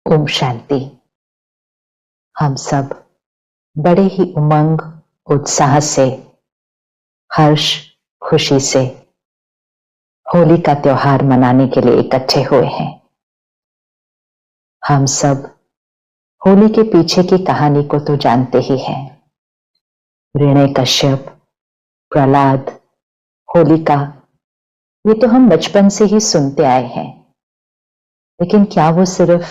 ओम शांति। हम सब बड़े ही उमंग, उत्साह से, हर्ष, खुशी से होली का त्योहार मनाने के लिए इकट्ठे हुए हैं। हम सब होली के पीछे की कहानी को तो जानते ही हैं। हिरण्यकश्यप, प्रहलाद, होलिका, ये तो हम बचपन से ही सुनते आए हैं। लेकिन क्या वो सिर्फ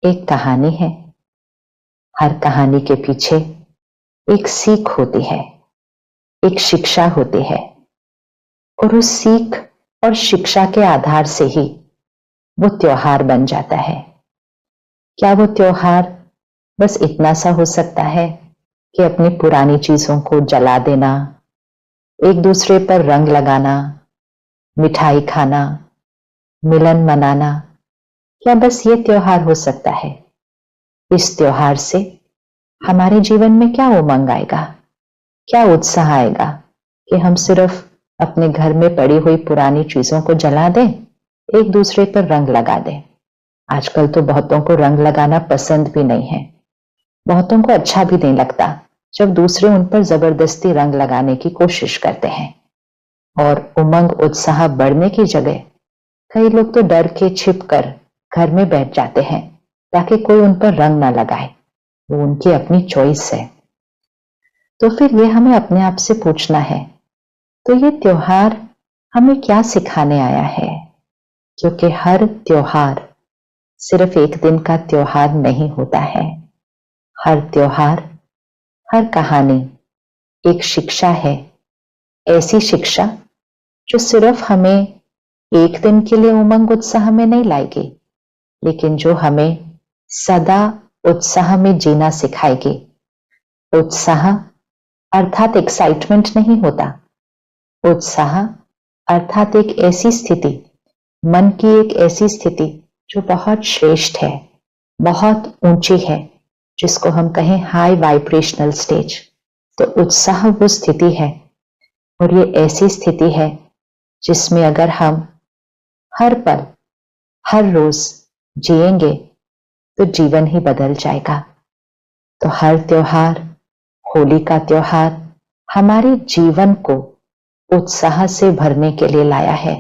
एक कहानी है? हर कहानी के पीछे एक सीख होती है, एक शिक्षा होती है, और उस सीख और शिक्षा के आधार से ही वो त्योहार बन जाता है। क्या वो त्योहार बस इतना सा हो सकता है कि अपनी पुरानी चीजों को जला देना, एक दूसरे पर रंग लगाना, मिठाई खाना, मिलन मनाना, क्या बस ये त्योहार हो सकता है? इस त्योहार से हमारे जीवन में क्या उमंग आएगा, क्या उत्साह आएगा कि हम सिर्फ अपने घर में पड़ी हुई पुरानी चीजों को जला दें, एक दूसरे पर रंग लगा दें। आजकल तो बहुतों को रंग लगाना पसंद भी नहीं है, बहुतों को अच्छा भी नहीं लगता जब दूसरे उन पर जबरदस्ती रंग लगाने की कोशिश करते हैं। और उमंग उत्साह बढ़ने की जगह कई लोग तो डर के छिप कर घर में बैठ जाते हैं ताकि कोई उन पर रंग ना लगाए। वो उनकी अपनी चॉइस है। तो फिर ये हमें अपने आप से पूछना है, तो ये त्योहार हमें क्या सिखाने आया है? क्योंकि हर त्योहार सिर्फ एक दिन का त्योहार नहीं होता है। हर त्योहार, हर कहानी एक शिक्षा है। ऐसी शिक्षा जो सिर्फ हमें एक दिन के लिए उमंग उत्साह में नहीं लाएगी, लेकिन जो हमें सदा उत्साह में जीना सिखाएगी। उत्साह अर्थात एक्साइटमेंट नहीं होता। उत्साह अर्थात एक ऐसी स्थिति, मन की एक ऐसी स्थिति जो बहुत श्रेष्ठ है, बहुत ऊंची है, जिसको हम कहें हाई वाइब्रेशनल स्टेज। तो उत्साह वो स्थिति है, और ये ऐसी स्थिति है जिसमें अगर हम हर पल, हर रोज जिएंगे तो जीवन ही बदल जाएगा। तो हर त्योहार, होली का त्योहार हमारे जीवन को उत्साह से भरने के लिए लाया है।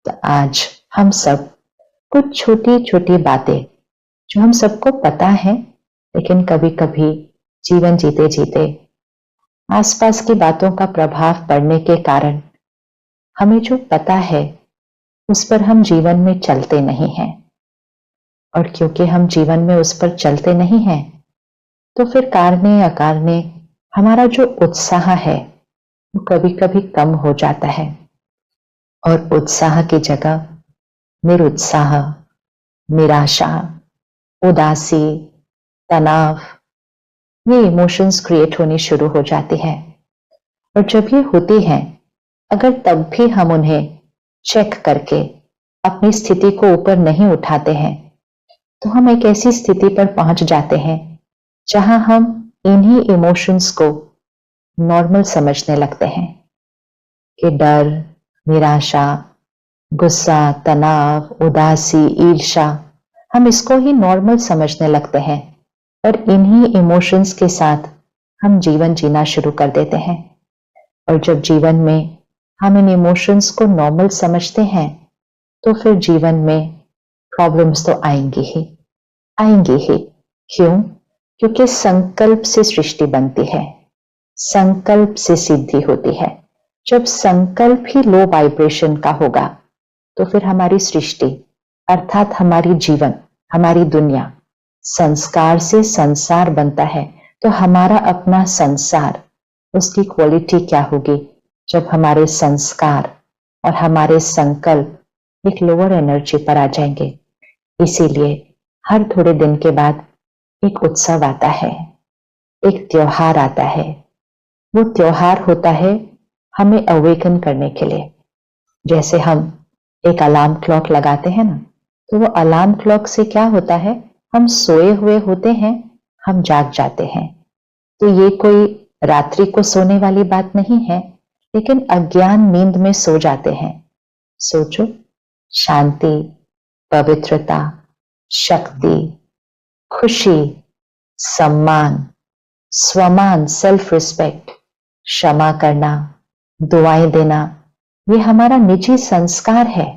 तो आज हम सब कुछ छोटी छोटी बातें जो हम सबको पता है, लेकिन कभी कभी जीवन जीते जीते आसपास की बातों का प्रभाव पड़ने के कारण हमें जो पता है उस पर हम जीवन में चलते नहीं हैं। और क्योंकि हम जीवन में उस पर चलते नहीं हैं, तो फिर कारणे अकारणे हमारा जो उत्साह है वो कभी कभी कम हो जाता है, और उत्साह की जगह निरुत्साह, निराशा, उदासी, तनाव, ये इमोशंस क्रिएट होनी शुरू हो जाती है। और जब ये होती हैं, अगर तब भी हम उन्हें चेक करके अपनी स्थिति को ऊपर नहीं उठाते हैं, तो हम एक ऐसी स्थिति पर पहुंच जाते हैं जहां हम इन्हीं इमोशंस को नॉर्मल समझने लगते हैं कि डर, निराशा, गुस्सा, तनाव, उदासी, ईर्ष्या, हम इसको ही नॉर्मल समझने लगते हैं, और इन्हीं इमोशंस के साथ हम जीवन जीना शुरू कर देते हैं। और जब जीवन में हम इन इमोशंस को नॉर्मल समझते हैं, तो फिर जीवन में प्रॉब्लम्स तो आएंगी ही, आएंगी ही। क्यों? क्योंकि संकल्प से सृष्टि बनती है, संकल्प से सिद्धि होती है। जब संकल्प ही लो वाइब्रेशन का होगा, तो फिर हमारी सृष्टि अर्थात हमारी जीवन, हमारी दुनिया संस्कार से संसार बनता है। तो हमारा अपना संसार, उसकी क्वालिटी क्या होगी जब हमारे संस्कार और हमारे संकल्प एक लोअर एनर्जी पर आ जाएंगे। इसीलिए हर थोड़े दिन के बाद एक उत्सव आता है, एक त्योहार आता है। वो त्योहार होता है हमें अवेकन करने के लिए। जैसे हम एक अलार्म क्लॉक लगाते हैं ना, तो वो अलार्म क्लॉक से क्या होता है, हम सोए हुए होते हैं, हम जाग जाते हैं। तो ये कोई रात्रि को सोने वाली बात नहीं है, लेकिन अज्ञान नींद में सो जाते हैं। सोचो, शांति, पवित्रता, शक्ति, खुशी, सम्मान, स्वमान, सेल्फ रिस्पेक्ट, क्षमा करना, दुआएं देना, ये हमारा निजी संस्कार है,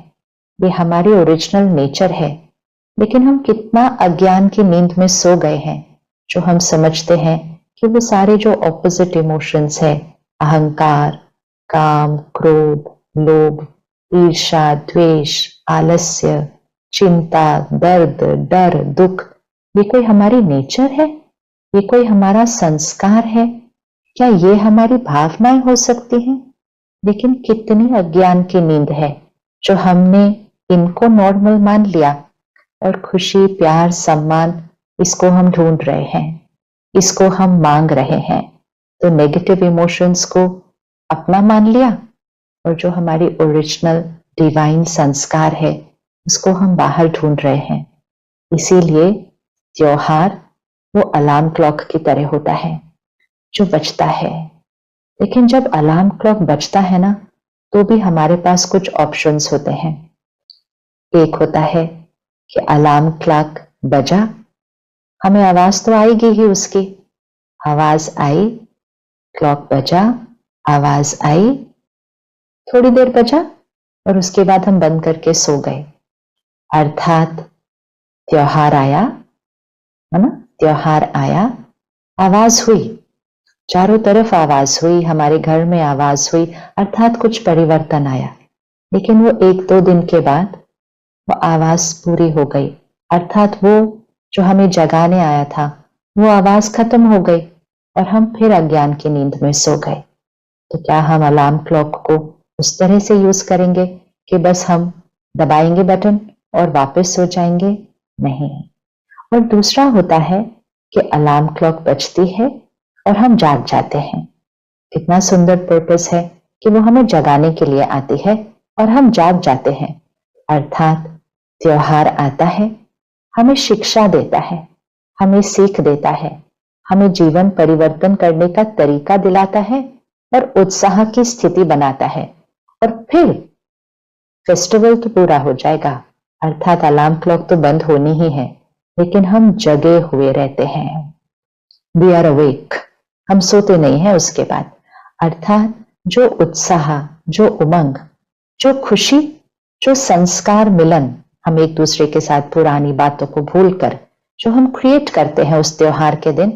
ये हमारी ओरिजिनल नेचर है। लेकिन हम कितना अज्ञान की नींद में सो गए हैं जो हम समझते हैं कि वो सारे जो ऑपोजिट इमोशंस है, अहंकार, काम, क्रोध, लोभ, ईर्ष्या, द्वेष, आलस्य, चिंता, दर्द, डर, दुख, ये कोई हमारी नेचर है? ये कोई हमारा संस्कार है? क्या ये हमारी भावनाएं हो सकती हैं? लेकिन कितनी अज्ञान की नींद है जो हमने इनको नॉर्मल मान लिया और खुशी, प्यार, सम्मान, इसको हम ढूंढ रहे हैं, इसको हम मांग रहे हैं। तो नेगेटिव इमोशंस को अपना मान लिया और जो हमारी ओरिजिनल डिवाइन संस्कार है उसको हम बाहर ढूंढ रहे हैं। इसीलिए त्योहार वो अलार्म क्लॉक की तरह होता है जो बजता है। लेकिन जब अलार्म क्लॉक बजता है ना, तो भी हमारे पास कुछ ऑप्शंस होते हैं। एक होता है कि अलार्म क्लॉक बजा, हमें आवाज तो आएगी ही उसकी, आवाज आई, क्लॉक बजा, आवाज आई, थोड़ी देर बजा और उसके बाद हम बंद करके सो गए। अर्थात त्योहार आया, है ना, त्योहार आया, आवाज हुई, चारों तरफ आवाज हुई, हमारे घर में आवाज हुई, अर्थात कुछ परिवर्तन आया। लेकिन वो 1-2 दिन के बाद वो आवाज पूरी हो गई, अर्थात वो जो हमें जगाने आया था वो आवाज खत्म हो गई और हम फिर अज्ञान की नींद में सो गए। तो क्या हम अलार्म क्लॉक को उस तरह से यूज करेंगे कि बस हम दबाएंगे बटन और वापस सो जाएंगे? नहीं। और दूसरा होता है कि अलार्म क्लॉक बजती है और हम जाग जाते हैं। कितना सुंदर पर्पस है कि वो हमें जगाने के लिए आती है और हम जाग जाते हैं। अर्थात त्योहार आता है, हमें शिक्षा देता है, हमें सीख देता है, हमें जीवन परिवर्तन करने का तरीका दिलाता है और उत्साह की स्थिति बनाता है। और फिर फेस्टिवल तो पूरा हो जाएगा, अर्थात अलार्म क्लॉक तो बंद होनी ही है, लेकिन हम जगे हुए रहते हैं। वी आर अवेक, हम सोते नहीं हैं उसके बाद। अर्थात जो उत्साह, जो उमंग, जो खुशी, जो संस्कार मिलन हम एक दूसरे के साथ पुरानी बातों को भूलकर जो हम क्रिएट करते हैं उस त्योहार के दिन,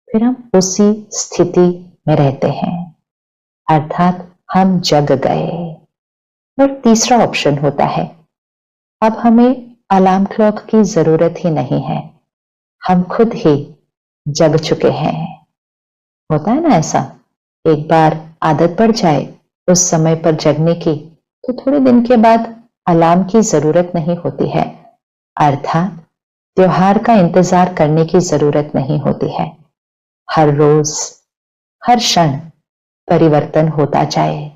फिर हम उसी स्थिति में रहते हैं, अर्थात हम जग गए। और तीसरा ऑप्शन होता है, अब हमें अलार्म क्लॉक की जरूरत ही नहीं है, हम खुद ही जग चुके हैं। होता है ना ऐसा, एक बार आदत पड़ जाए उस समय पर जगने की तो थोड़े दिन के बाद अलार्म की जरूरत नहीं होती है, अर्थात त्योहार का इंतजार करने की जरूरत नहीं होती है। हर रोज, हर क्षण परिवर्तन होता जाए,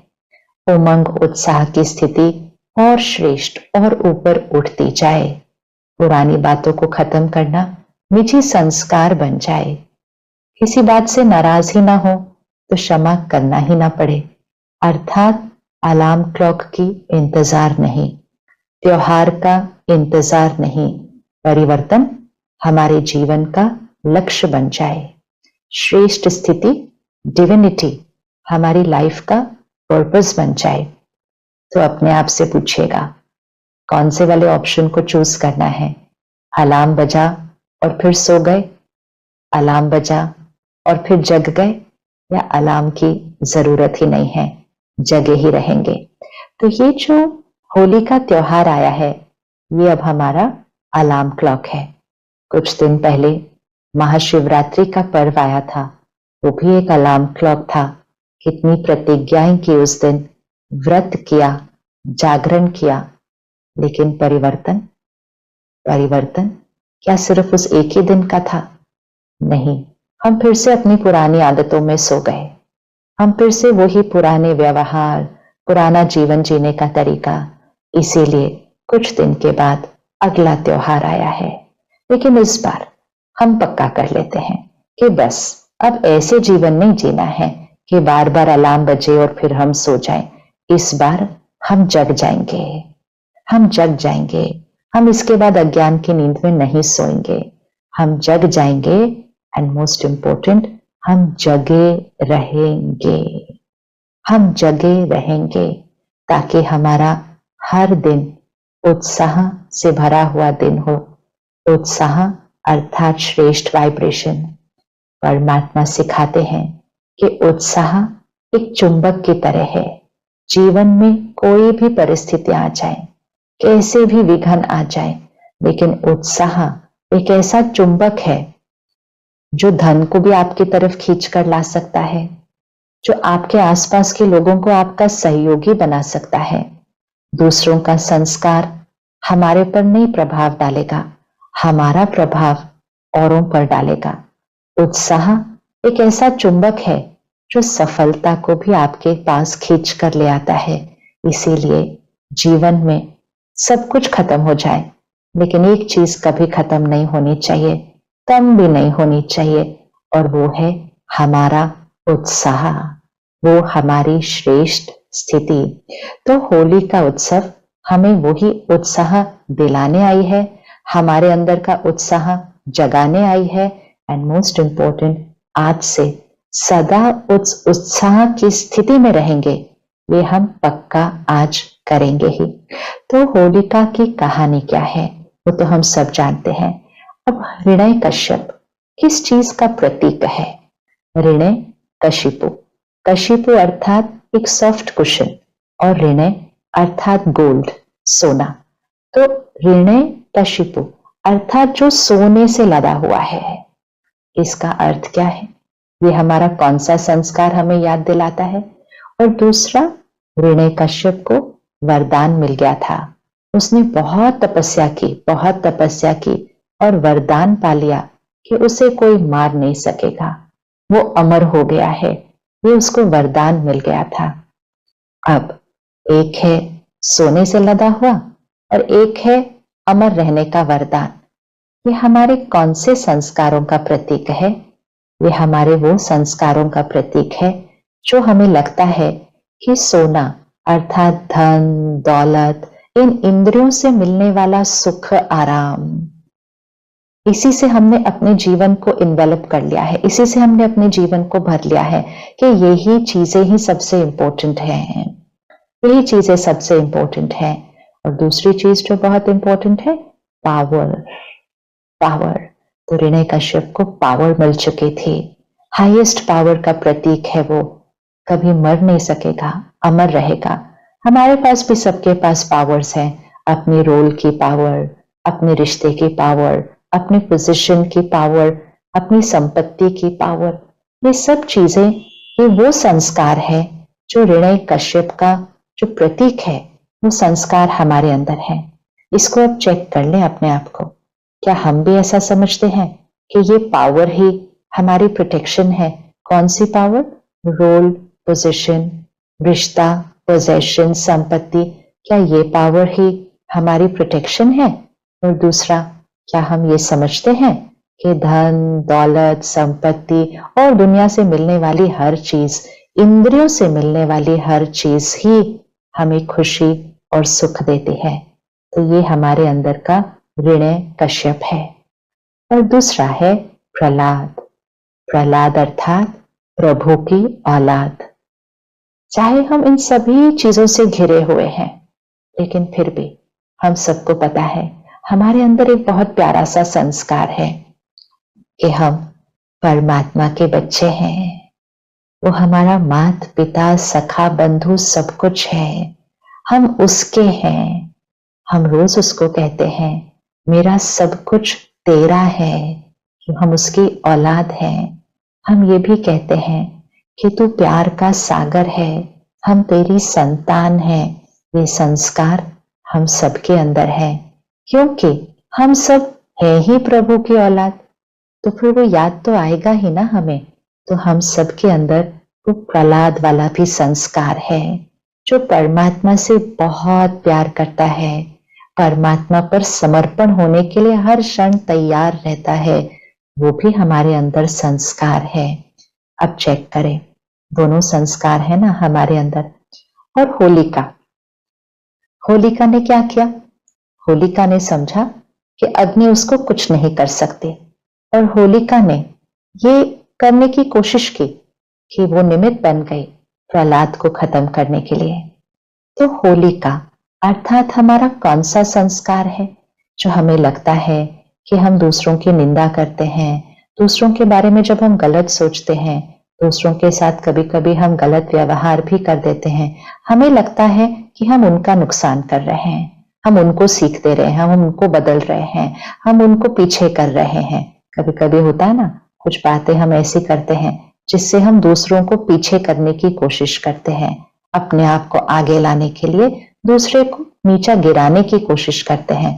उमंग उत्साह की स्थिति और श्रेष्ठ और ऊपर उठती जाए, पुरानी बातों को खत्म करना निजी संस्कार बन जाए, किसी बात से नाराज ही ना हो तो क्षमा करना ही ना पड़े, अर्थात अलार्म क्लॉक की इंतजार नहीं, त्योहार का इंतजार नहीं, परिवर्तन हमारे जीवन का लक्ष्य बन जाए, श्रेष्ठ स्थिति, डिविनिटी हमारी लाइफ का पर्पस बन जाए। तो अपने आप से पूछिएगा कौन से वाले ऑप्शन को चूज करना है? अलार्म बजा और फिर सो गए, अलार्म बजा और फिर जग गए, या अलार्म की जरूरत ही नहीं है, जगे ही रहेंगे। तो ये जो होली का त्योहार आया है, ये अब हमारा अलार्म क्लॉक है। कुछ दिन पहले महाशिवरात्रि का पर्व आया था, वो भी एक अलार्म क्लॉक था। कितनी प्रतिज्ञाएं की उस दिन, व्रत किया, जागरण किया, लेकिन परिवर्तन, परिवर्तन क्या सिर्फ उस एक ही दिन का था? नहीं, हम फिर से अपनी पुरानी आदतों में सो गए, हम फिर से वही पुराने व्यवहार, पुराना जीवन जीने का तरीका। इसीलिए कुछ दिन के बाद अगला त्योहार आया है, लेकिन इस बार हम पक्का कर लेते हैं कि बस अब ऐसे जीवन नहीं जीना है कि बार बार अलार्म बजे और फिर हम सो जाएं। इस बार हम जग जाएंगे, हम जग जाएंगे, हम इसके बाद अज्ञान की नींद में नहीं सोएंगे, हम जग जाएंगे एंड मोस्ट इंपॉर्टेंट हम जगे रहेंगे। हम जगे रहेंगे ताकि हमारा हर दिन उत्साह से भरा हुआ दिन हो। उत्साह अर्थात श्रेष्ठ वाइब्रेशन। परमात्मा सिखाते हैं कि उत्साह एक चुंबक की तरह है। जीवन में कोई भी परिस्थिति आ जाए, कैसे भी विघ्न आ जाए, लेकिन उत्साह एक ऐसा चुंबक है जो धन को भी आपकी तरफ खींच कर ला सकता है, जो आपके आसपास के लोगों को आपका सहयोगी बना सकता है। दूसरों का संस्कार हमारे पर नहीं प्रभाव डालेगा, हमारा प्रभाव औरों पर डालेगा। उत्साह एक ऐसा चुंबक है जो सफलता को भी आपके पास खींच कर ले आता है। इसीलिए जीवन में सब कुछ खत्म हो जाए, लेकिन एक चीज कभी खत्म नहीं होनी चाहिए, कम भी नहीं होनी चाहिए, और वो है हमारा उत्साह, वो हमारी श्रेष्ठ स्थिति। तो होली का उत्सव हमें वही उत्साह दिलाने आई है, हमारे अंदर का उत्साह जगाने आई है। एंड मोस्ट इंपॉर्टेंट, आज से सदा उस उत्साह की स्थिति में रहेंगे, ये हम पक्का आज करेंगे ही। तो होलिका की कहानी क्या है वो तो हम सब जानते हैं। अब हिरण्य कश्यप किस चीज का प्रतीक है? हिरण्य कशिपु, कशिपु अर्थात एक सॉफ्ट कुशन, और ऋणय अर्थात गोल्ड, सोना। तो ऋणय कशिपु अर्थात जो सोने से लदा हुआ है। इसका अर्थ क्या है? ये हमारा कौन सा संस्कार हमें याद दिलाता है? और दूसरा, ऋणय कश्यप को वरदान मिल गया था, उसने बहुत तपस्या की, बहुत तपस्या की और वरदान पा लिया कि उसे कोई मार नहीं सकेगा, वो अमर हो गया है, ये उसको वरदान मिल गया था। अब एक है सोने से लदा हुआ और एक है अमर रहने का वरदान। ये हमारे कौन से संस्कारों का प्रतीक है? ये हमारे वो संस्कारों का प्रतीक है जो हमें लगता है कि सोना अर्थात धन दौलत, इन इंद्रियों से मिलने वाला सुख आराम, इसी से हमने अपने जीवन को इन्वेलप कर लिया है, इसी से हमने अपने जीवन को भर लिया है कि यही चीजें ही सबसे इंपॉर्टेंट हैं, यही चीजें सबसे इंपॉर्टेंट है। और दूसरी चीज जो बहुत इंपॉर्टेंट है, पावर। पावर, तो ऋणय कश्यप को पावर मिल चुकी थी, हाईएस्ट पावर का प्रतीक है वो, कभी मर नहीं सकेगा, अमर रहेगा। हमारे पास भी, सबके पास पावर्स हैं, अपने रोल की पावर, अपने रिश्ते की पावर, अपनी पोजीशन की पावर, अपनी संपत्ति की पावर, ये सब चीजें, ये वो संस्कार है जो ऋणय कश्यप का जो प्रतीक है, वो संस्कार हमारे अंदर है। इसको अब चेक कर लें अपने आप को, क्या हम भी ऐसा समझते हैं कि ये पावर ही हमारी प्रोटेक्शन है? कौन सी पावर? रोल, पोजीशन, रिश्ता, पोजेशन, संपत्ति, क्या ये पावर ही हमारी प्रोटेक्शन है? और दूसरा, क्या हम ये समझते हैं कि धन दौलत, संपत्ति और दुनिया से मिलने वाली हर चीज, इंद्रियों से मिलने वाली हर चीज ही हमें खुशी और सुख देती है? तो ये हमारे अंदर का ऋणय कश्यप है। और दूसरा है प्रहलाद। प्रहलाद अर्थात प्रभु की औलाद। चाहे हम इन सभी चीजों से घिरे हुए हैं, लेकिन फिर भी हम सबको पता है हमारे अंदर एक बहुत प्यारा सा संस्कार है कि हम परमात्मा के बच्चे हैं। वो हमारा माता पिता सखा बंधु सब कुछ है, हम उसके हैं। हम रोज उसको कहते हैं, मेरा सब कुछ तेरा है, हम उसकी औलाद हैं। हम ये भी कहते हैं कि तू प्यार का सागर है, हम तेरी संतान हैं। ये संस्कार हम सबके अंदर है, क्योंकि हम सब हैं ही प्रभु की औलाद। तो फिर वो याद तो आएगा ही ना हमें। तो हम सबके अंदर वो प्रहलाद वाला भी संस्कार है, जो परमात्मा से बहुत प्यार करता है, परमात्मा पर समर्पण होने के लिए हर क्षण तैयार रहता है। वो भी हमारे अंदर संस्कार है। अब चेक करें, दोनों संस्कार है ना हमारे अंदर। और होलिका, होलिका ने क्या किया? होलिका ने समझा कि अग्नि उसको कुछ नहीं कर सकती, और होलिका ने ये करने की कोशिश की कि वो निमित्त बन गई प्रहलाद को खत्म करने के लिए। तो होलिका अर्थात हमारा कौन सा संस्कार है जो हमें लगता है कि हम दूसरों की निंदा करते हैं, दूसरों के बारे में जब हम गलत सोचते हैं, दूसरों के साथ कभी कभी हम गलत व्यवहार भी कर देते हैं, हमें लगता है कि हम उनका नुकसान कर रहे हैं, हम उनको सीख दे रहे हैं, हम उनको बदल रहे हैं, हम उनको पीछे कर रहे हैं। कभी कभी होता है ना, कुछ बातें हम ऐसी करते हैं जिससे हम दूसरों को पीछे करने की कोशिश करते हैं, अपने आप को आगे लाने के लिए दूसरे को नीचा गिराने की कोशिश करते हैं।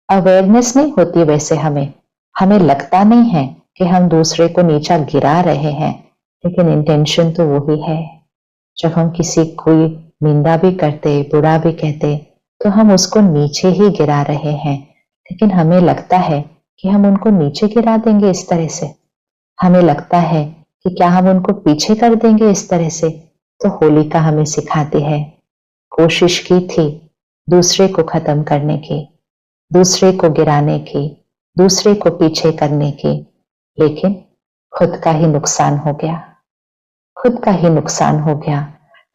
अवेयरनेस नहीं होती वैसे हमें लगता नहीं है कि हम दूसरे को नीचा गिरा रहे हैं, लेकिन इंटेंशन तो वही है। जब हम किसी कोई निंदा भी करते, बुरा भी कहते, तो हम उसको नीचे ही गिरा रहे हैं, लेकिन हमें लगता है कि हम उनको नीचे गिरा देंगे इस तरह से, हमें लगता है कि क्या हम उनको पीछे कर देंगे इस तरह से। तो होलिका हमें सिखाती है, कोशिश की थी दूसरे को खत्म करने की, दूसरे को गिराने की, दूसरे को पीछे करने की, लेकिन खुद का ही नुकसान हो गया, खुद का ही नुकसान हो गया।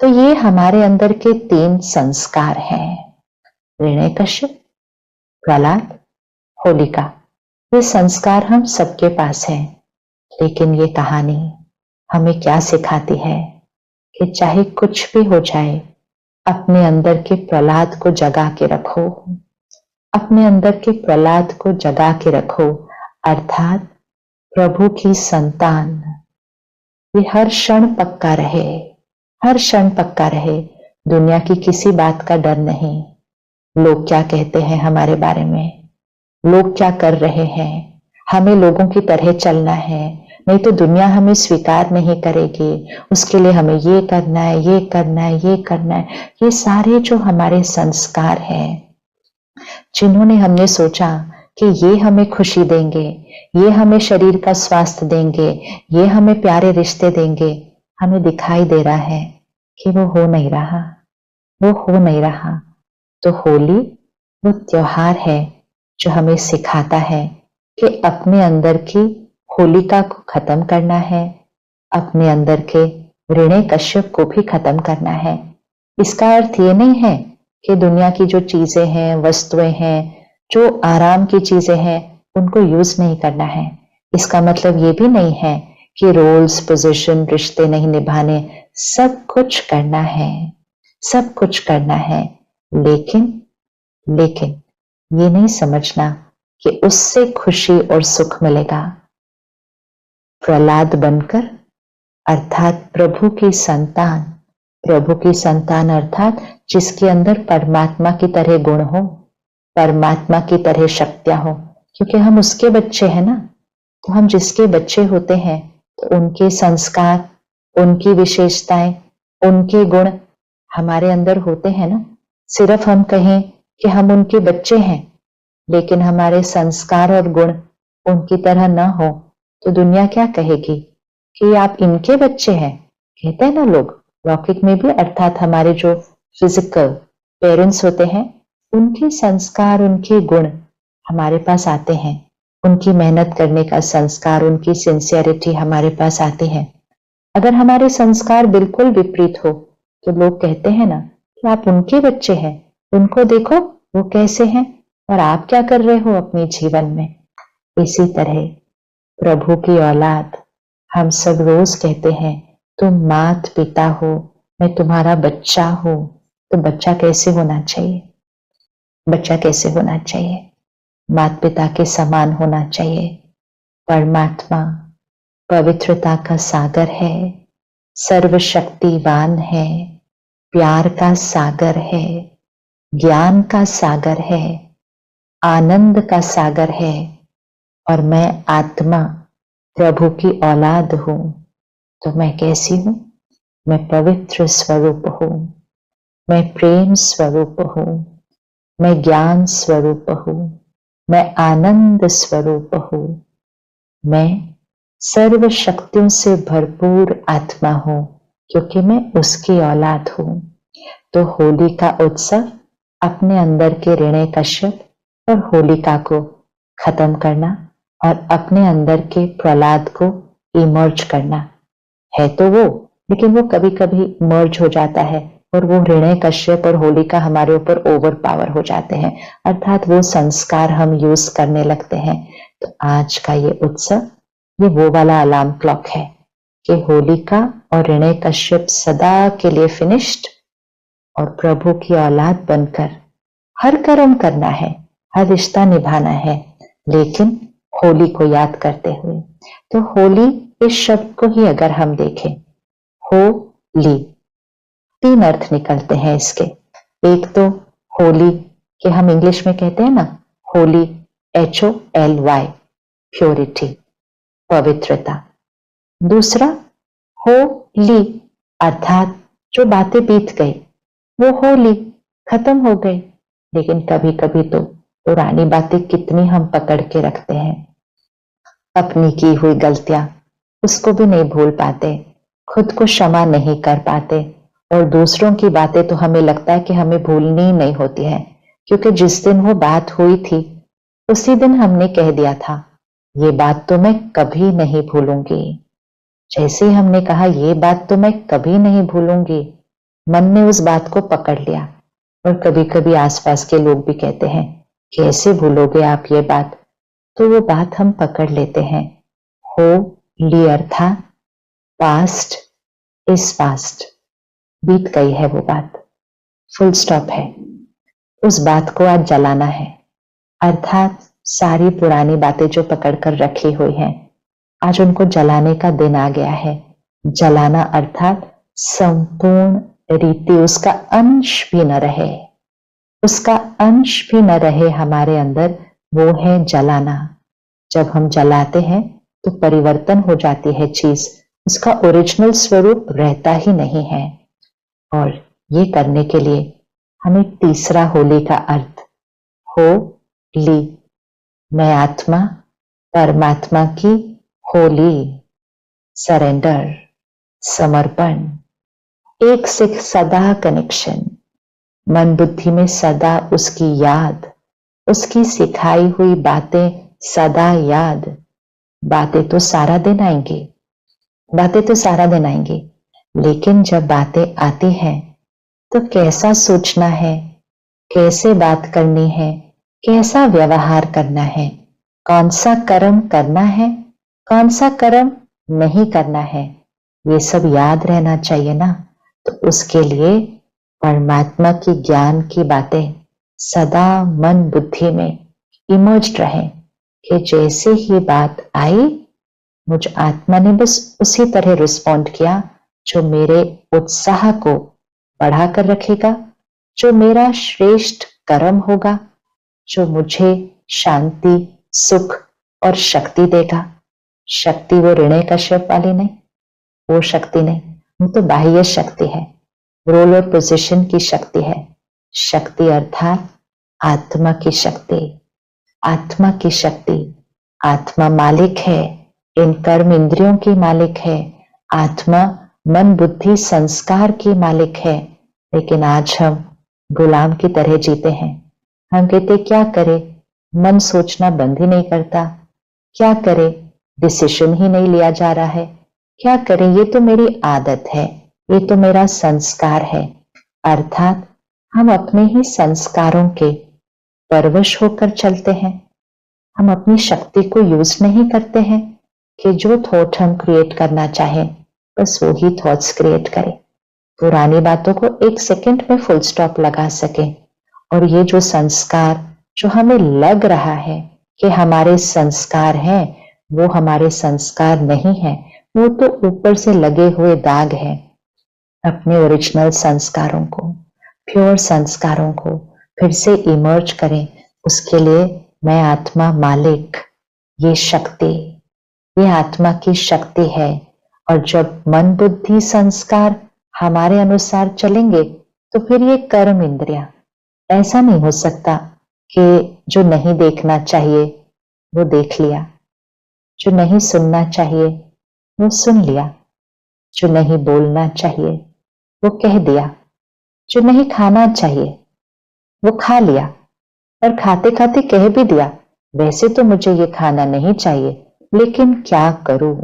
तो ये हमारे अंदर के 3 संस्कार हैं, हिरण्यकश्यप, प्रहलाद, होलिका। ये संस्कार हम सबके पास हैं, लेकिन ये कहानी हमें क्या सिखाती है कि चाहे कुछ भी हो जाए, अपने अंदर के प्रहलाद को जगा के रखो, अपने अंदर के प्रहलाद को जगा के रखो, अर्थात प्रभु की संतान। ये हर क्षण पक्का रहे, हर क्षण पक्का रहे, दुनिया की किसी बात का डर नहीं। लोग क्या कहते हैं हमारे बारे में, लोग क्या कर रहे हैं, हमें लोगों की तरह चलना है, नहीं तो दुनिया हमें स्वीकार नहीं करेगी, उसके लिए हमें ये करना है, ये करना है, ये करना है। ये सारे जो हमारे संस्कार हैं, जिन्होंने हमने सोचा कि ये हमें खुशी देंगे, ये हमें शरीर का स्वास्थ्य देंगे, ये हमें प्यारे रिश्ते देंगे, हमें दिखाई दे रहा है कि वो हो नहीं रहा, वो हो नहीं रहा। तो होली वो त्योहार है जो हमें सिखाता है कि अपने अंदर की होलिका को खत्म करना है, अपने अंदर के हिरण्यकश्यप को भी खत्म करना है। इसका अर्थ ये नहीं है कि दुनिया की जो चीजें हैं, वस्तुएं हैं, जो आराम की चीजें हैं, उनको यूज नहीं करना है। इसका मतलब ये भी नहीं है कि रोल्स, पोजीशन, रिश्ते नहीं निभाने, सब कुछ करना है, सब कुछ करना है, लेकिन ये नहीं समझना कि उससे खुशी और सुख मिलेगा। प्रहलाद बनकर, अर्थात प्रभु की संतान, प्रभु की संतान अर्थात जिसके अंदर परमात्मा की तरह गुण हो, परमात्मा की तरह शक्तियां हो, क्योंकि हम उसके बच्चे हैं ना। तो हम जिसके बच्चे होते हैं, तो उनके संस्कार, उनकी विशेषताएं, उनके गुण हमारे अंदर होते हैं ना। सिर्फ हम कहें कि हम उनके बच्चे हैं, लेकिन हमारे संस्कार और गुण उनकी तरह न हो, तो दुनिया क्या कहेगी कि आप इनके बच्चे हैं। कहते हैं ना लोग, लौकिक में भी, अर्थात हमारे जो फिजिकल पेरेंट्स होते हैं, उनके संस्कार, उनके गुण हमारे पास आते हैं, उनकी मेहनत करने का संस्कार, उनकी सिंसियरिटी हमारे पास आती है। अगर हमारे संस्कार बिल्कुल विपरीत हो, तो लोग कहते हैं ना कि आप उनके बच्चे हैं, उनको देखो वो कैसे हैं और आप क्या कर रहे हो अपने जीवन में। इसी तरह प्रभु की औलाद, हम सब रोज कहते हैं तुम मात पिता हो, मैं तुम्हारा बच्चा हूं। तो बच्चा कैसे होना चाहिए, बच्चा कैसे होना चाहिए, मात पिता के समान होना चाहिए। परमात्मा पवित्रता का सागर है, सर्वशक्तिवान है, प्यार का सागर है, ज्ञान का सागर है, आनंद का सागर है, और मैं आत्मा प्रभु की औलाद हूं। तो मैं कैसी हूं, मैं पवित्र स्वरूप हूं, मैं प्रेम स्वरूप हूं, मैं ज्ञान स्वरूप हूं, मैं आनंद स्वरूप हूं, मैं सर्व शक्तियों से भरपूर आत्मा हूं, क्योंकि मैं उसकी औलाद हूं। तो होली का उत्सव अपने अंदर के हिरण्यकश्यप और होलिका को खत्म करना, और अपने अंदर के प्रहलाद को इमर्ज करना। है तो वो, लेकिन वो कभी कभी मर्ज हो जाता है और वो हृदय कश्यप और होलिका हमारे ऊपर ओवर पावर हो जाते हैं, अर्थात वो संस्कार हम यूज करने लगते हैं। तो आज का ये उत्सव, ये वो वाला अलार्म क्लॉक है कि होलिका और हृदय कश्यप सदा के लिए फिनिश्ड और प्रभु की औलाद बनकर हर कर्म करना है, हर रिश्ता निभाना है, लेकिन होली को याद करते हुए। तो होली इस शब्द को ही अगर हम देखें, होली, 3 अर्थ निकलते हैं इसके। एक तो होली के हम इंग्लिश में कहते हैं ना, होली, HOLY, प्योरिटी, पवित्रता। दूसरा होली, अर्थात जो बातें बीत गई वो होली, खत्म हो गई। लेकिन कभी कभी तो पुरानी बातें कितनी हम पकड़ के रखते हैं, अपनी की हुई गलतियां उसको भी नहीं भूल पाते, खुद को क्षमा नहीं कर पाते, और दूसरों की बातें तो हमें लगता है कि हमें भूलनी ही नहीं होती है, क्योंकि जिस दिन वो बात हुई थी उसी दिन हमने कह दिया था ये बात तो मैं कभी नहीं भूलूंगी। जैसे ही हमने कहा ये बात तो मैं कभी नहीं भूलूंगी, मन ने उस बात को पकड़ लिया। और कभी कभी आसपास के लोग भी कहते हैं कैसे भूलोगे आप ये बात, तो वो बात हम पकड़ लेते हैं। हो ली अर्थात पास्ट इज पास्ट, बीत गई है वो बात, फुल स्टॉप है। उस बात को आज जलाना है, अर्थात सारी पुरानी बातें जो पकड़ कर रखी हुई हैं, आज उनको जलाने का दिन आ गया है। जलाना अर्थात संपूर्ण रीति, उसका अंश भी न रहे, उसका अंश भी न रहे हमारे अंदर, वो है जलाना। जब हम जलाते हैं तो परिवर्तन हो जाती है चीज, उसका ओरिजिनल स्वरूप रहता ही नहीं है। और ये करने के लिए हमें तीसरा होली का अर्थ, हो ली, मैं आत्मा परमात्मा की होली, सरेंडर, समर्पण, एक से सदा कनेक्शन, मन बुद्धि में सदा उसकी याद, उसकी सिखाई हुई बातें सदा याद। बातें तो सारा दिन आएंगी, बातें तो सारा दिन आएंगी, लेकिन जब बातें आती हैं तो कैसा सोचना है, कैसे बात करनी है, कैसा व्यवहार करना है, कौन सा कर्म करना है, कौन सा कर्म नहीं करना है, ये सब याद रहना चाहिए ना। तो उसके लिए परमात्मा की ज्ञान की बातें सदा मन बुद्धि में इमर्ज्ड रहे, कि जैसे ही बात आई मुझ आत्मा ने बस उसी तरह रिस्पॉन्ड किया जो मेरे उत्साह को बढ़ाकर रखेगा, जो मेरा श्रेष्ठ कर्म होगा, जो मुझे शांति, सुख और शक्ति देगा। शक्ति वो ऋण कश्यप वाली नहीं, वो शक्ति नहीं, वो तो बाह्य शक्ति है, रोल और पोजीशन की शक्ति है। शक्ति अर्थात आत्मा की शक्ति, आत्मा की शक्ति। आत्मा मालिक है, इन कर्म इंद्रियों की मालिक है, आत्मा मन बुद्धि संस्कार की मालिक है। लेकिन आज हम गुलाम की तरह जीते हैं। हम कहते क्या करें, मन सोचना बंद ही नहीं करता, क्या करें, डिसीजन ही नहीं लिया जा रहा है, क्या करें, ये तो मेरी आदत है, ये तो मेरा संस्कार है। अर्थात हम अपने ही संस्कारों के परवश होकर चलते हैं। हम अपनी शक्ति को यूज नहीं करते हैं कि जो थॉट हम क्रिएट करना चाहें बस वो ही थॉट्स क्रिएट करें, पुरानी बातों को 1 सेकंड में फुल स्टॉप लगा सके। और ये जो संस्कार जो हमें लग रहा है कि हमारे संस्कार हैं, वो हमारे संस्कार नहीं है, वो तो ऊपर से लगे हुए दाग है। अपने ओरिजिनल संस्कारों को, प्योर संस्कारों को फिर से इमर्ज करें। उसके लिए मैं आत्मा मालिक, ये शक्ति, ये आत्मा की शक्ति है। और जब मन बुद्धि संस्कार हमारे अनुसार चलेंगे तो फिर ये कर्म इंद्रियां, ऐसा नहीं हो सकता कि जो नहीं देखना चाहिए वो देख लिया, जो नहीं सुनना चाहिए वो सुन लिया, जो नहीं बोलना चाहिए वो कह दिया, जो नहीं खाना चाहिए वो खा लिया, और खाते खाते कह भी दिया वैसे तो मुझे ये खाना नहीं चाहिए, लेकिन क्या करूं?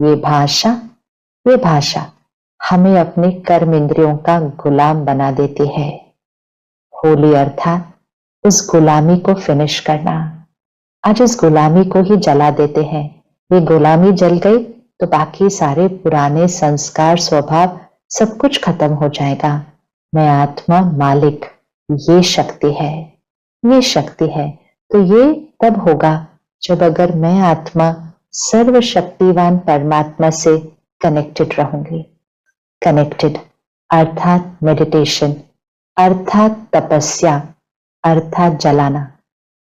ये भाषा ये भाषा हमें अपने कर्म इंद्रियों का गुलाम बना देती है। होली अर्थात उस गुलामी को फिनिश करना। आज इस गुलामी को ही जला देते हैं। ये गुलामी जल गई तो बाकी सारे पुराने संस्कार, स्वभाव सब कुछ खत्म हो जाएगा। मैं आत्मा मालिक, ये शक्ति है, ये शक्ति है। तो ये तब होगा जब अगर मैं आत्मा सर्वशक्तिवान परमात्मा से कनेक्टेड रहूंगी। कनेक्टेड अर्थात मेडिटेशन, अर्थात तपस्या, अर्थात जलाना।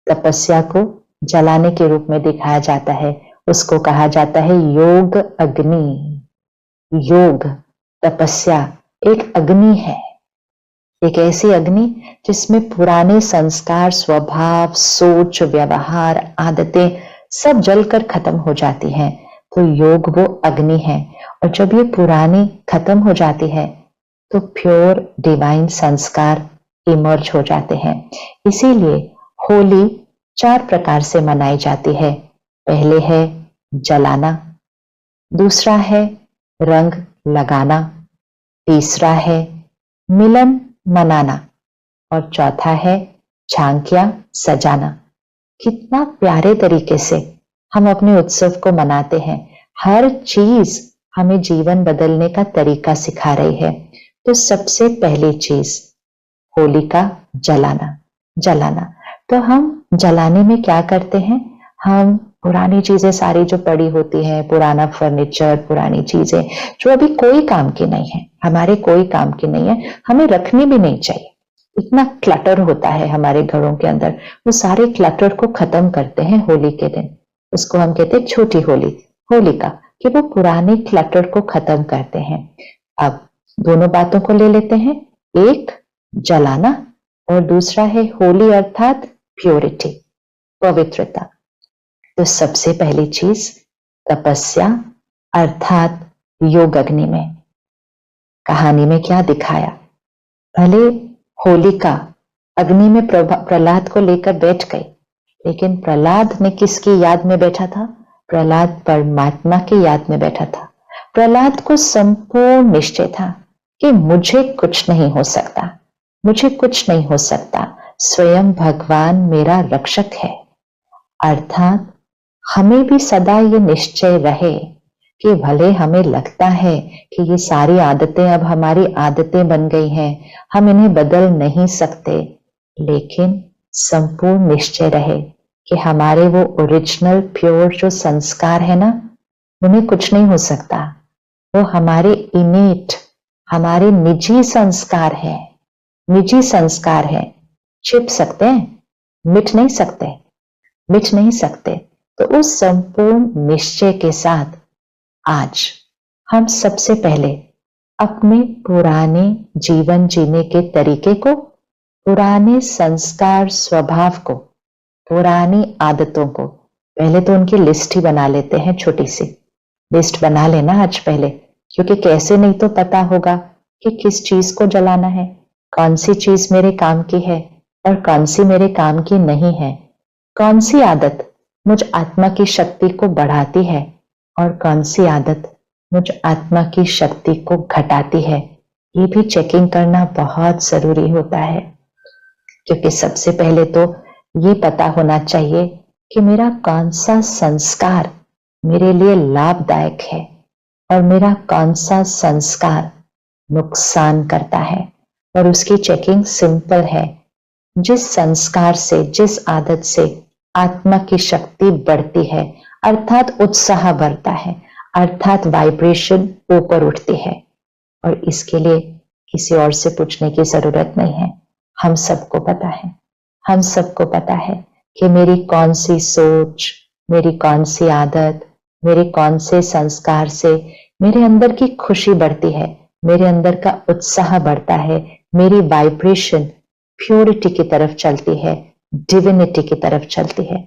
तपस्या को जलाने के रूप में दिखाया जाता है। उसको कहा जाता है योग अग्नि। योग, तपस्या एक अग्नि है, एक ऐसी अग्नि जिसमें पुराने संस्कार, स्वभाव, सोच, व्यवहार, आदतें सब जलकर खत्म हो जाती हैं। तो योग वो अग्नि है, और जब ये पुरानी खत्म हो जाती है तो प्योर डिवाइन संस्कार इमर्ज हो जाते हैं। इसीलिए होली 4 प्रकार से मनाई जाती है। पहले है जलाना, दूसरा है रंग लगाना, तीसरा है मिलन मनाना, और चौथा है झांकियां सजाना। कितना प्यारे तरीके से हम अपने उत्सव को मनाते हैं। हर चीज हमें जीवन बदलने का तरीका सिखा रही है। तो सबसे पहली चीज होली का जलाना। जलाना तो हम जलाने में क्या करते हैं? हम पुरानी चीजें सारी जो पड़ी होती हैं, पुराना फर्नीचर, पुरानी चीजें जो अभी कोई काम की नहीं है, हमारे कोई काम की नहीं है, हमें रखनी भी नहीं चाहिए। इतना क्लटर होता है हमारे घरों के अंदर, वो सारे क्लटर को खत्म करते हैं होली के दिन। उसको हम कहते हैं छोटी होली, होलिका, कि वो पुराने क्लटर को खत्म करते हैं। अब दोनों बातों को ले लेते हैं, एक जलाना और दूसरा है होली अर्थात प्योरिटी, पवित्रता। तो सबसे पहली चीज तपस्या अर्थात योग अग्नि में। कहानी में क्या दिखाया? भले होलिका अग्नि में प्रहलाद को लेकर बैठ गई, लेकिन प्रहलाद ने किसकी याद में बैठा था? प्रहलाद परमात्मा की याद में बैठा था। प्रहलाद को संपूर्ण निश्चय था कि मुझे कुछ नहीं हो सकता, मुझे कुछ नहीं हो सकता, स्वयं भगवान मेरा रक्षक है। अर्थात हमें भी सदा ये निश्चय रहे कि भले हमें लगता है कि ये सारी आदतें अब हमारी आदतें बन गई हैं, हम इन्हें बदल नहीं सकते, लेकिन संपूर्ण निश्चय रहे कि हमारे वो ओरिजिनल प्योर जो संस्कार है ना, उन्हें कुछ नहीं हो सकता। वो हमारे इनेट, हमारे निजी संस्कार है, निजी संस्कार है। छिप सकते हैं, मिट नहीं सकते, मिट नहीं सकते। तो उस संपूर्ण निश्चय के साथ आज हम सबसे पहले अपने पुराने जीवन जीने के तरीके को, पुराने संस्कार, स्वभाव को, पुरानी आदतों को, पहले तो उनकी लिस्ट ही बना लेते हैं। छोटी सी लिस्ट बना लेना आज पहले, क्योंकि कैसे नहीं तो पता होगा कि किस चीज को जलाना है, कौन सी चीज मेरे काम की है और कौन सी मेरे काम की नहीं है, कौन सी आदत मुझ आत्मा की शक्ति को बढ़ाती है और कौन सी आदत मुझ आत्मा की शक्ति को घटाती है। ये भी चेकिंग करना बहुत जरूरी होता है, क्योंकि सबसे पहले तो ये पता होना चाहिए कि मेरा कौन सा संस्कार मेरे लिए लाभदायक है और मेरा कौन सा संस्कार नुकसान करता है। और उसकी चेकिंग सिंपल है। जिस संस्कार से, जिस आदत से आत्मा की शक्ति बढ़ती है, अर्थात उत्साह बढ़ता है, अर्थात वाइब्रेशन ऊपर उठती है, और इसके लिए किसी और से पूछने की जरूरत नहीं है। हम सबको पता है, हम सबको पता है कि मेरी कौन सी सोच, मेरी कौन सी आदत, मेरे कौन से संस्कार से मेरे अंदर की खुशी बढ़ती है, मेरे अंदर का उत्साह बढ़ता है, मेरी वाइब्रेशन प्योरिटी की तरफ चलती है, डिविनिटी की तरफ चलती है।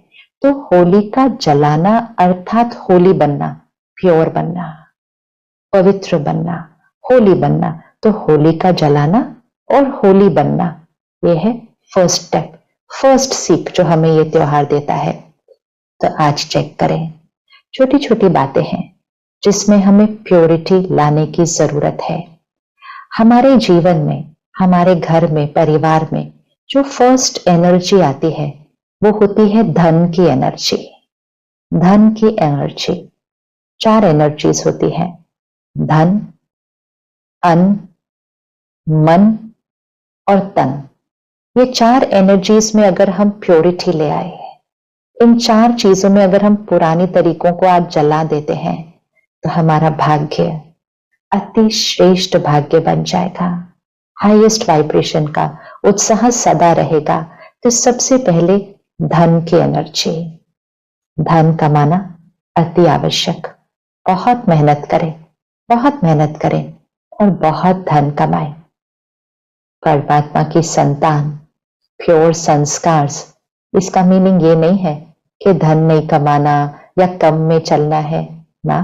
तो होली का जलाना अर्थात होली बनना, प्योर बनना, पवित्र बनना, होली बनना। तो होली का जलाना और होली बनना, यह है फर्स्ट स्टेप। फर्स्ट सीख जो हमें ये त्योहार देता है। तो आज चेक करें, छोटी छोटी बातें हैं जिसमें हमें प्योरिटी लाने की जरूरत है। हमारे जीवन में, हमारे घर में, परिवार में जो फर्स्ट एनर्जी आती है वो होती है धन की एनर्जी। धन की एनर्जी, 4 एनर्जीज होती है: धन, अन्न, मन और तन। ये 4 एनर्जीज में अगर हम प्योरिटी ले आए, इन 4 चीजों में अगर हम पुरानी तरीकों को आज जला देते हैं तो हमारा भाग्य अति श्रेष्ठ भाग्य बन जाएगा। हाईएस्ट वाइब्रेशन का उत्साह सदा रहेगा। तो सबसे पहले धन की एनर्जी। धन कमाना अति आवश्यक। बहुत मेहनत करें, बहुत मेहनत करें और बहुत धन कमाएं। परमात्मा की संतान, प्योर संस्कार, इसका मीनिंग ये नहीं है कि धन नहीं कमाना या कम में चलना है ना।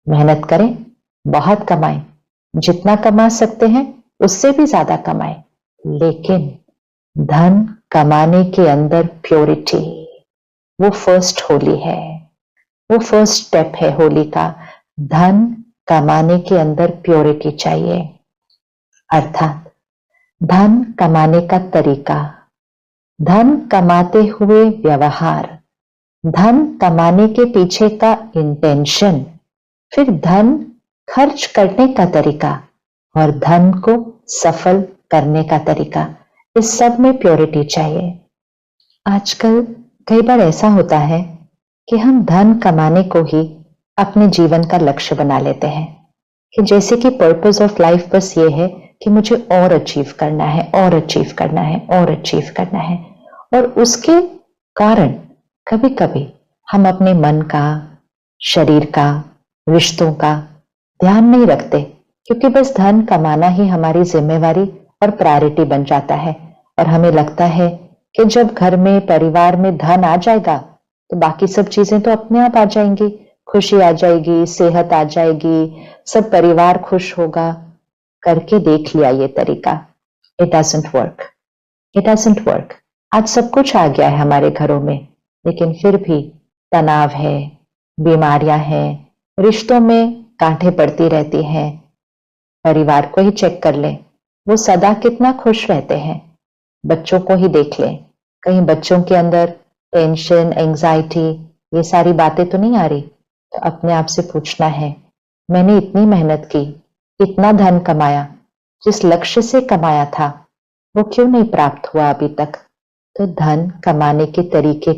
मेहनत करें, बहुत कमाएं, जितना कमा सकते हैं उससे भी ज्यादा कमाएं, लेकिन धन कमाने के अंदर प्योरिटी, वो फर्स्ट होली है, वो फर्स्ट स्टेप है होली का। धन कमाने के अंदर प्योरिटी चाहिए, अर्थात धन कमाने का तरीका, धन कमाते हुए व्यवहार, धन कमाने के पीछे का इंटेंशन, फिर धन खर्च करने का तरीका और धन को सफल करने का तरीका, इस सब में प्योरिटी चाहिए। आजकल कई बार ऐसा होता है कि हम धन कमाने को ही अपने जीवन का लक्ष्य बना लेते हैं कि जैसे कि पर्पस ऑफ लाइफ बस ये है कि मुझे और अचीव करना है, और अचीव करना है, और अचीव करना है। और उसके कारण कभी कभी हम अपने मन का, शरीर का, रिश्तों का ध्यान नहीं रखते, क्योंकि बस धन कमाना ही हमारी जिम्मेवारी और प्रायोरिटी बन जाता है। और हमें लगता है कि जब घर में, परिवार में धन आ जाएगा तो बाकी सब चीजें तो अपने आप आ जाएंगी, खुशी आ जाएगी, सेहत आ जाएगी, सब परिवार खुश होगा। करके देख लिया ये तरीका, it doesn't work, it doesn't work. आज सब कुछ आ गया है हमारे घरों में, लेकिन फिर भी तनाव है, बीमारियां हैं, रिश्तों में गांठें पड़ती रहती हैं। परिवार को ही चेक कर लें, वो सदा कितना खुश रहते हैं। बच्चों को ही देख लें, कहीं बच्चों के अंदर टेंशन, एंजाइटी, ये सारी बातें तो नहीं आ रही। तो अपने आप से पूछना है, मैंने इतनी मेहनत की, इतना धन कमाया, जिस लक्ष्य से कमाया था वो क्यों नहीं प्राप्त हुआ अभी तक? तो धन कमाने के तरीके